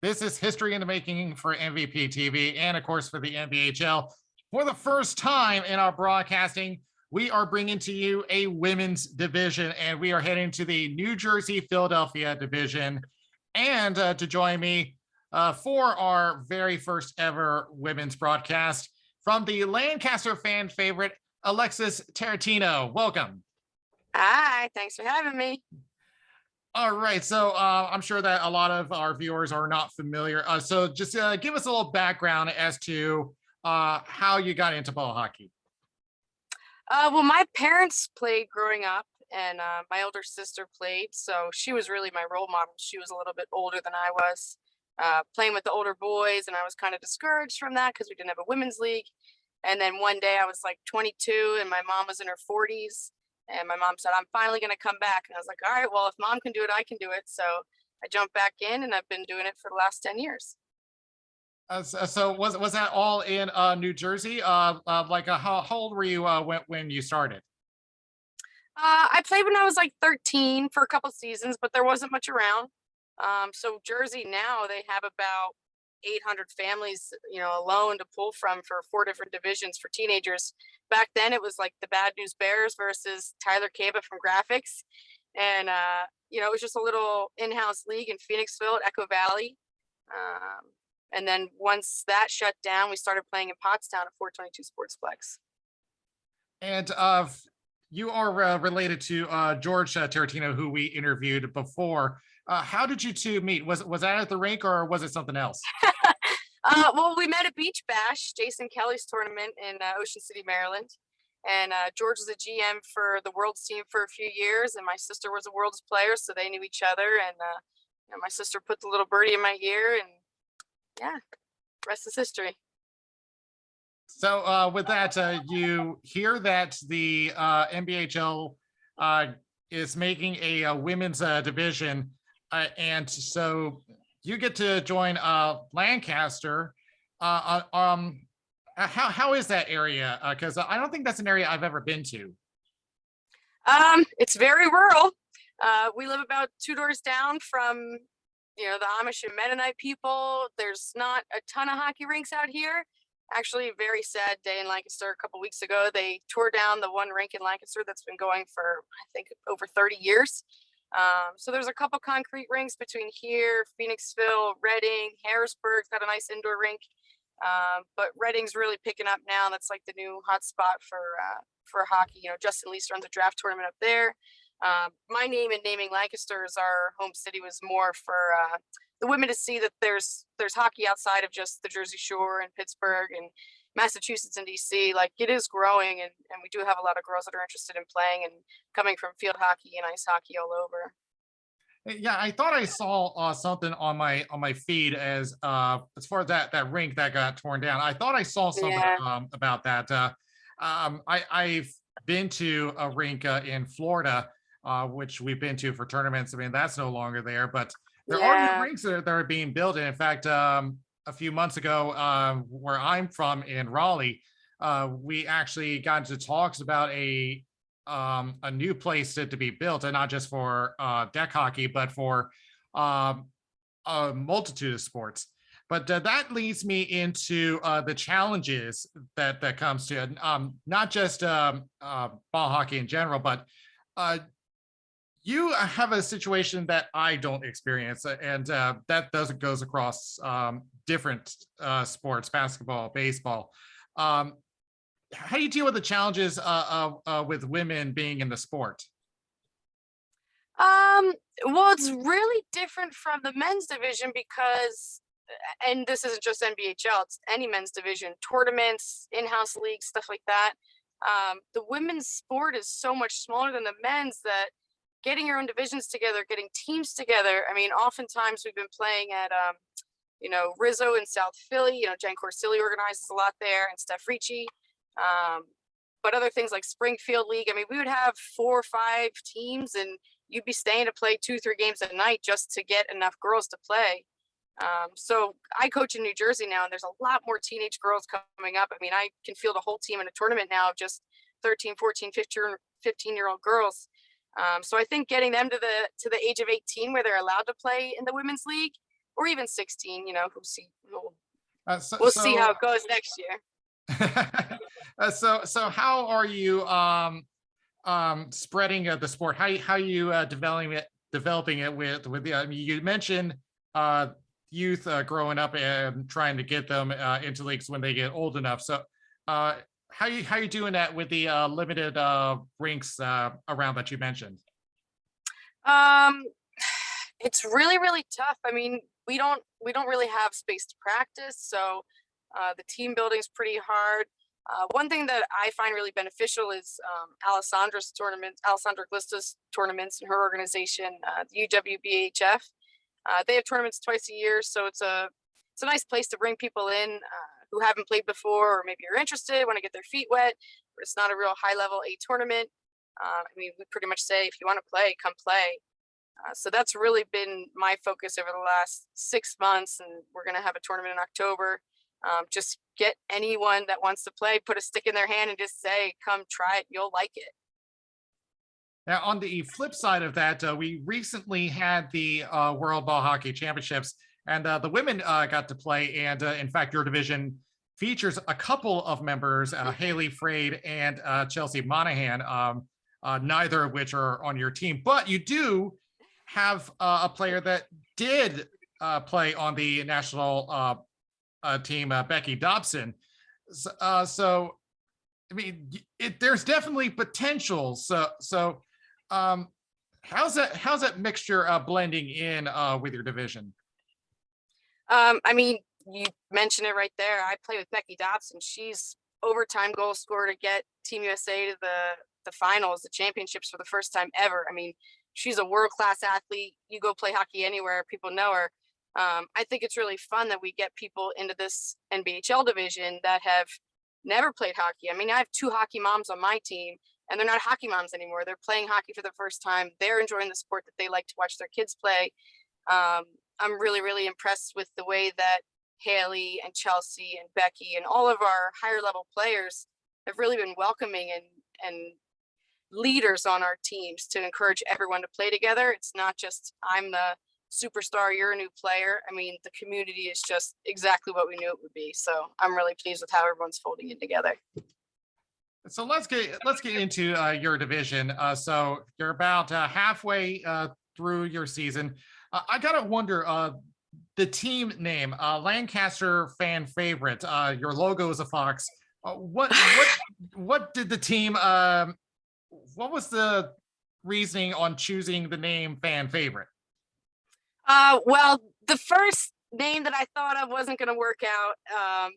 This is history in the making for MVP TV and, of course, for the NBHL. For the first time in our broadcasting, we are bringing to you a women's division, and we are heading to the New Jersey-Philadelphia division. And to join me for our very first ever women's broadcast from the Lancaster fan favorite, Alexis Tarantino. Welcome. Hi, thanks for having me. All right, so I'm sure that a lot of our viewers are not familiar. So just give us a little background as to how you got into ball hockey. Well, my parents played growing up, and my older sister played, so she was really my role model. She was a little bit older than I was, playing with the older boys, and I was kind of discouraged from that because we didn't have a women's league. And then one day I was like 22, and my mom was in her 40s. And my mom said, I'm finally going to come back. And I was like, all right, well, if mom can do it, I can do it. So I jumped back in, and I've been doing it for the last 10 years. So was that all in New Jersey? How old were you when you started? I played when I was like 13 for a couple seasons, but there wasn't much around. So Jersey now, they have about 800 families, alone to pull from for 4 different divisions for teenagers. Back then it was like the Bad News Bears versus Tyler Caba from Graphics. And, it was just a little in-house league in Phoenixville at Echo Valley. And then once that shut down, we started playing in Pottstown at 422 Sportsplex. And you are related to George Tarantino, who we interviewed before. How did you two meet? Was that at the rink, or was it something else? Well, we met at Beach Bash, Jason Kelly's tournament in Ocean City, Maryland. And George was a GM for the World's team for a few years, and my sister was a World's player, so they knew each other. And my sister put the little birdie in my ear, and yeah, rest is history. So with that, you hear that the NBHL is making a women's division, and so you get to join Lancaster. How is that area? Because I don't think that's an area I've ever been to. It's very rural. We live about 2 doors down from, the Amish and Mennonite people. There's not a ton of hockey rinks out here. Actually, a very sad day in Lancaster a couple weeks ago. They tore down the one rink in Lancaster that's been going for, I think, over 30 years. So there's a couple concrete rinks between here, Phoenixville, Reading, Harrisburg's got a nice indoor rink. But Reading's really picking up now. That's like the new hot spot for hockey. Justin Lease runs a draft tournament up there. My name in naming Lancaster as our home city was more for the women to see that there's hockey outside of just the Jersey Shore and Pittsburgh and Massachusetts and DC. Like, it is growing, and we do have a lot of girls that are interested in playing and coming from field hockey and ice hockey all over. Yeah, I thought I saw something on my feed as far as that rink that got torn down. I thought I saw something about that. I've been to a rink in Florida, which we've been to for tournaments. I mean, that's no longer there, but there are new rinks that are being built. And in fact, a few months ago, where I'm from in Raleigh, we actually got into talks about a new place to be built, and not just for deck hockey, but for a multitude of sports. But that leads me into the challenges that comes to it, not just ball hockey in general, but you have a situation that I don't experience, and that goes across different sports, basketball, baseball. How do you deal with the challenges with women being in the sport? Well, it's really different from the men's division because, and this isn't just NBHL, it's any men's division, tournaments, in-house leagues, stuff like that. The women's sport is so much smaller than the men's that getting your own divisions together, getting teams together. I mean, oftentimes we've been playing at, Rizzo in South Philly. Jen Corsilli organizes a lot there, and Steph Ricci. But other things like Springfield League, I mean, we would have 4 or 5 teams, and you'd be staying to play 2-3 games a night just to get enough girls to play. So I coach in New Jersey now, and there's a lot more teenage girls coming up. I mean, I can field a whole team in a tournament now of just 13, 14, 15-year-old girls. So I think getting them to the age of 18 where they're allowed to play in the women's league or even 16. You know, So, we'll see how so it goes next year. so how are you spreading the sport? How you developing it with the you mentioned youth growing up and trying to get them into leagues when they get old enough. So how you doing that with the limited rinks around that you mentioned? Um, it's really tough. I mean, we don't really have space to practice, so the team building is pretty hard. One thing that I find really beneficial is Alessandra Glista's tournaments in her organization, the UWBHF. They have tournaments twice a year, so it's a nice place to bring people in who haven't played before, or maybe are interested, want to get their feet wet. But it's not a real high level A tournament. I mean, we pretty much say, if you want to play, come play. So that's really been my focus over the last 6 months, and we're going to have a tournament in October. Just get anyone that wants to play, put a stick in their hand and just say, come try it, you'll like it. Now, on the flip side of that, we recently had the World Ball Hockey Championships, and the women got to play. And in fact, your division features a couple of members, Haley Frade and Chelsea Monahan, neither of which are on your team. But you do have a player that did play on the national team, Becky Dobson. So I mean, there's definitely potential. So how's that mixture blending in with your division? I mean, you mentioned it right there. I play with Becky Dobson. She's overtime goal scorer to get Team USA to the finals, the championships for the first time ever. I mean, she's a world-class athlete. You go play hockey anywhere, people know her. I think it's really fun that we get people into this NBHL division that have never played hockey. I mean, I have 2 hockey moms on my team, and they're not hockey moms anymore. They're playing hockey for the first time. They're enjoying the sport that they like to watch their kids play. I'm really impressed with the way that Haley and Chelsea and Becky and all of our higher level players have really been welcoming and leaders on our teams to encourage everyone to play together. It's not just, I'm the superstar, you're a new player. I mean, the community is just exactly what we knew it would be. So I'm really pleased with how everyone's folding in together. So let's get into your division. So you're about halfway through your season. I gotta wonder, the team name, Lancaster Fan Favorite. Your logo is a fox. What did the team? What was the reasoning on choosing the name Fan Favorite? Well, the first name that I thought of wasn't going to work out.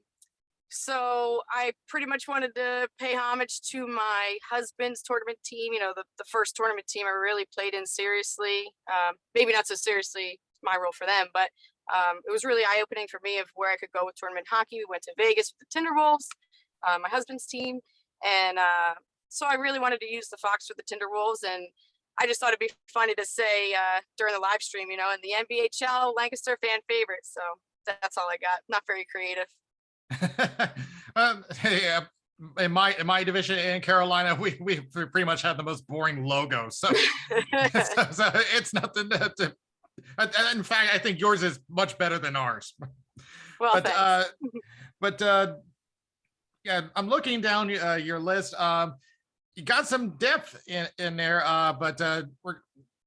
So I pretty much wanted to pay homage to my husband's tournament team, you know, the first tournament team I really played in seriously. Maybe not so seriously, my role for them, but it was really eye-opening for me of where I could go with tournament hockey. We went to Vegas with the Timberwolves, my husband's team, and so I really wanted to use the Fox for the Timberwolves, and I just thought it'd be funny to say during the live stream, you know, and the NBHL Lancaster Fan Favorite. So that's all I got. Not very creative. Hey, in my division in Carolina, we pretty much have the most boring logo. So, so it's nothing to. In fact, I think yours is much better than ours. Well, but thanks. Yeah, I'm looking down your list. You got some depth in there, but we're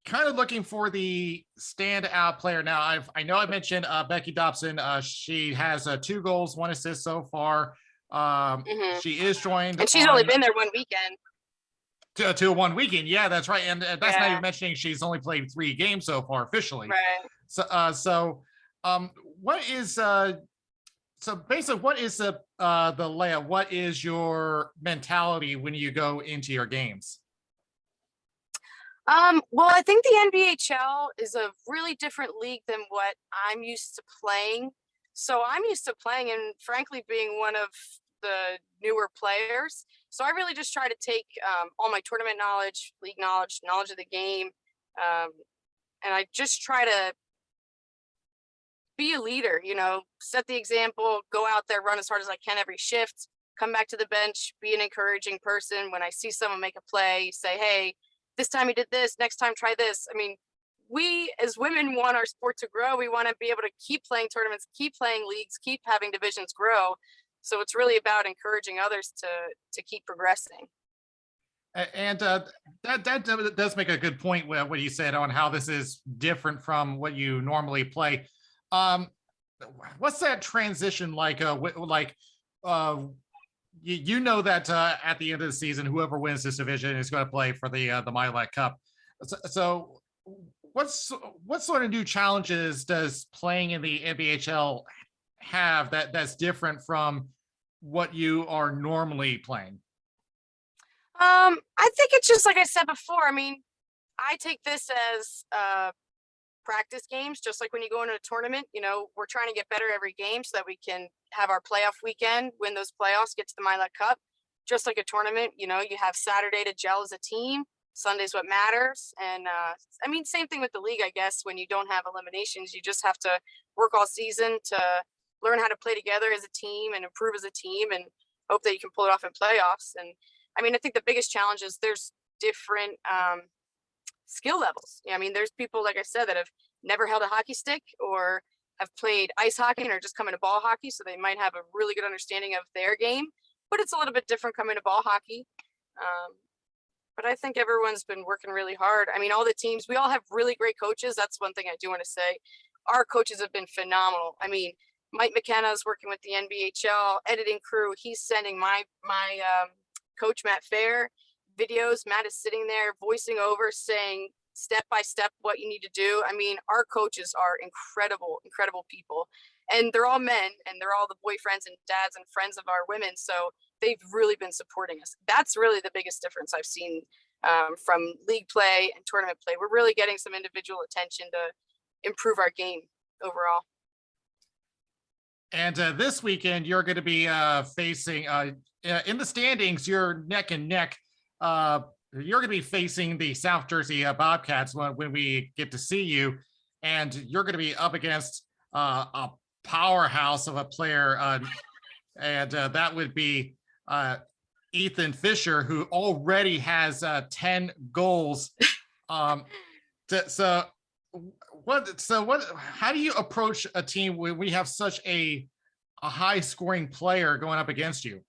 kind of looking for the standout player. Now, I know I mentioned Becky Dobson. She has 2 goals, 1 assist so far. She is joined, and she's only been there 1 weekend. To 1 weekend, yeah, that's right, and that's not even mentioning she's only played 3 games so far officially. Right. So, what is so basically what is the layout? What is your mentality when you go into your games? Well, I think the NBHL is a really different league than what I'm used to playing. So I'm used to playing and frankly being one of the newer players. So I really just try to take all my tournament knowledge, league knowledge, knowledge of the game, and I just try to be a leader, you know, set the example, go out there, run as hard as I can every shift, come back to the bench, be an encouraging person. When I see someone make a play, say, hey, this time he did this, next time try this. I mean, we as women want our sport to grow. We want to be able to keep playing tournaments, keep playing leagues, keep having divisions grow. So it's really about encouraging others to keep progressing. And that does make a good point with what you said on how this is different from what you normally play. Um, what's that transition like? You know that at the end of the season, whoever wins this division is going to play for the Milet Cup. So what sort of new challenges does playing in the NBHL have that's different from what you are normally playing? I think it's just like I said before. I mean, I take this as practice games, just like when you go into a tournament. You know, we're trying to get better every game so that we can have our playoff weekend, win those playoffs, get to the Milet Cup. Just like a tournament, you know, you have Saturday to gel as a team. Sunday's what matters. And I mean, same thing with the league, I guess. When you don't have eliminations, you just have to work all season to learn how to play together as a team and improve as a team and hope that you can pull it off in playoffs. And I mean, I think the biggest challenge is there's different skill levels. Yeah, I mean, there's people, like I said, that have never held a hockey stick or have played ice hockey and are just coming to ball hockey. So they might have a really good understanding of their game, but it's a little bit different coming to ball hockey. But I think everyone's been working really hard. I mean, all the teams, we all have really great coaches. That's one thing I do want to say. Our coaches have been phenomenal. I mean, Mike McKenna is working with the NBHL editing crew. He's sending my coach, Matt Fair, videos. Matt is sitting there voicing over, saying step by step what you need to do. I mean, our coaches are incredible, incredible people. And they're all men, and they're all the boyfriends and dads and friends of our women. So they've really been supporting us. That's really the biggest difference I've seen from league play and tournament play. We're really getting some individual attention to improve our game overall. And this weekend, you're going to be facing in the standings. You're neck and neck. You're going to be facing the South Jersey Bobcats when we get to see you, and you're going to be up against a powerhouse of a player, and that would be Ethan Fisher, who already has 10 goals. So how do you approach a team when we have such a high scoring player going up against you?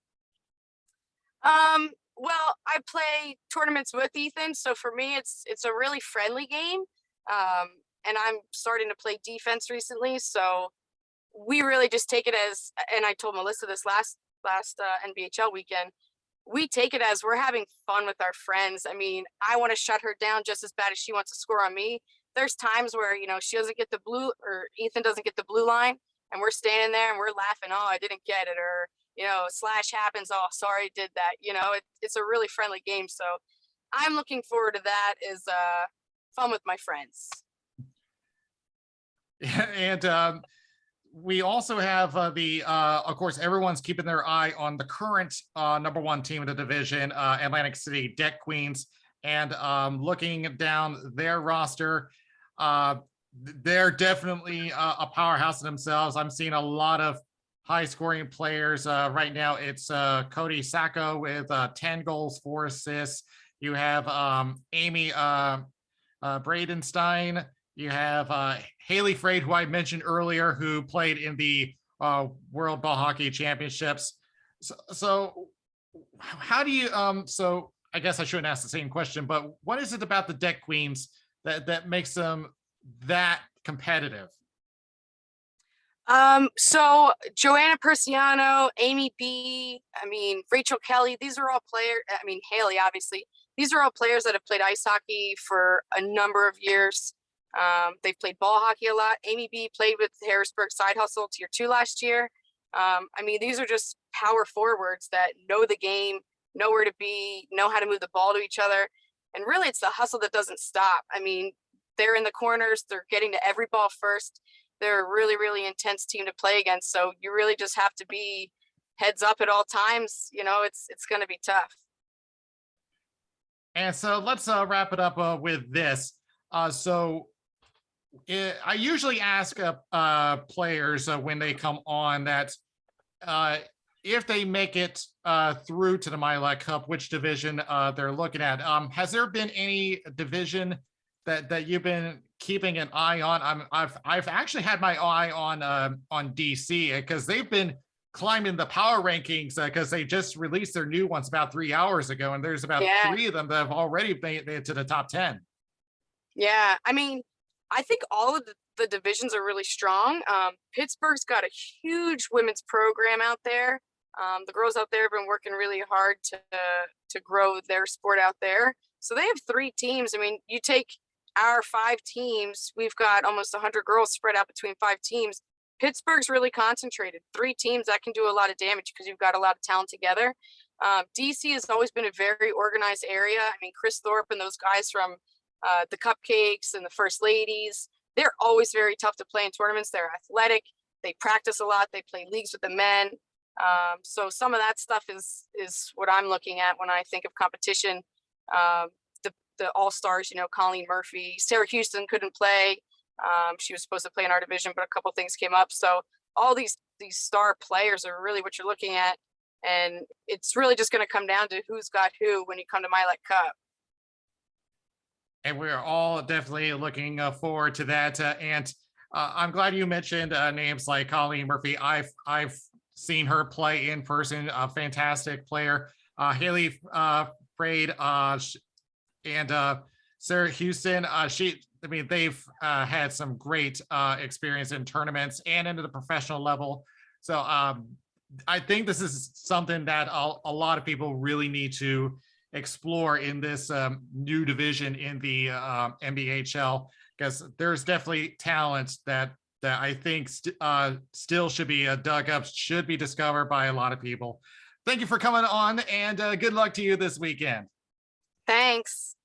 Well, I play tournaments with Ethan, so for me it's a really friendly game. And I'm starting to play defense recently, so we really just take it as, and I told Melissa this last NBHL weekend, we take it as we're having fun with our friends. I mean, I want to shut her down just as bad as she wants to score on me. There's times where, you know, she doesn't get the blue, or Ethan doesn't get the blue line, and we're standing there and we're laughing, oh, I didn't get it, or, you know, slash happens, oh, sorry, did that. You know, it's a really friendly game. So I'm looking forward to that, is fun with my friends. And we also have of course, everyone's keeping their eye on the current #1 team in the division, Atlantic City Deck Queens, and looking down their roster, they're definitely a powerhouse in themselves. I'm seeing a lot of high scoring players right now. It's Cody Sacco with 10 goals, 4 assists. You have Amy Bradenstein. You have Haley Frade, who I mentioned earlier, who played in the World Ball Hockey Championships. So how do you, so I guess I shouldn't ask the same question, but what is it about the Deck Queens that makes them that competitive? So Joanna Persiano, Amy B, I mean, Rachel Kelly, these are all players. I mean, Haley, obviously, these are all players that have played ice hockey for a number of years. They've played ball hockey a lot. Amy B played with Harrisburg Side Hustle Tier 2 last year. I mean, these are just power forwards that know the game, know where to be, know how to move the ball to each other. And really, it's the hustle that doesn't stop. I mean, they're in the corners. They're getting to every ball first. They're a really, really intense team to play against. So you really just have to be heads up at all times. You know, it's going to be tough. And so let's wrap it up with this. I usually ask players when they come on that if they make it through to the Milet Cup, which division they're looking at. Has there been any division that you've been keeping an eye on. I've actually had my eye on DC because they've been climbing the power rankings because they just released their new ones about 3 hours ago, and there's about Yeah. 3 of them that have already made it to the top 10. Yeah. I mean, I think all of the divisions are really strong. Pittsburgh's got a huge women's program out there. The girls out there have been working really hard to grow their sport out there. So they have 3 teams. I mean, you take our 5 teams, we've got almost 100 girls spread out between 5 teams. Pittsburgh's really concentrated. 3 teams that can do a lot of damage because you've got a lot of talent together. DC has always been a very organized area. I mean, Chris Thorpe and those guys from the Cupcakes and the First Ladies, they're always very tough to play in tournaments. They're athletic. They practice a lot. They play leagues with the men. So some of that stuff is what I'm looking at when I think of competition. The all-stars, you know, Colleen Murphy, Sarah Houston couldn't play. She was supposed to play in our division, but a couple things came up. So all these star players are really what you're looking at. And it's really just going to come down to who's got who when you come to Milet Cup. And we're all definitely looking forward to that. And I'm glad you mentioned names like Colleen Murphy. I've seen her play in person, a fantastic player. Haley Braid and Sarah Houston. They've had some great experience in tournaments and into the professional level. So I think this is something that a lot of people really need to explore in this new division in the NBHL, because there's definitely talent that I think still should be dug up, should be discovered by a lot of people. Thank you for coming on, and good luck to you this weekend. Thanks.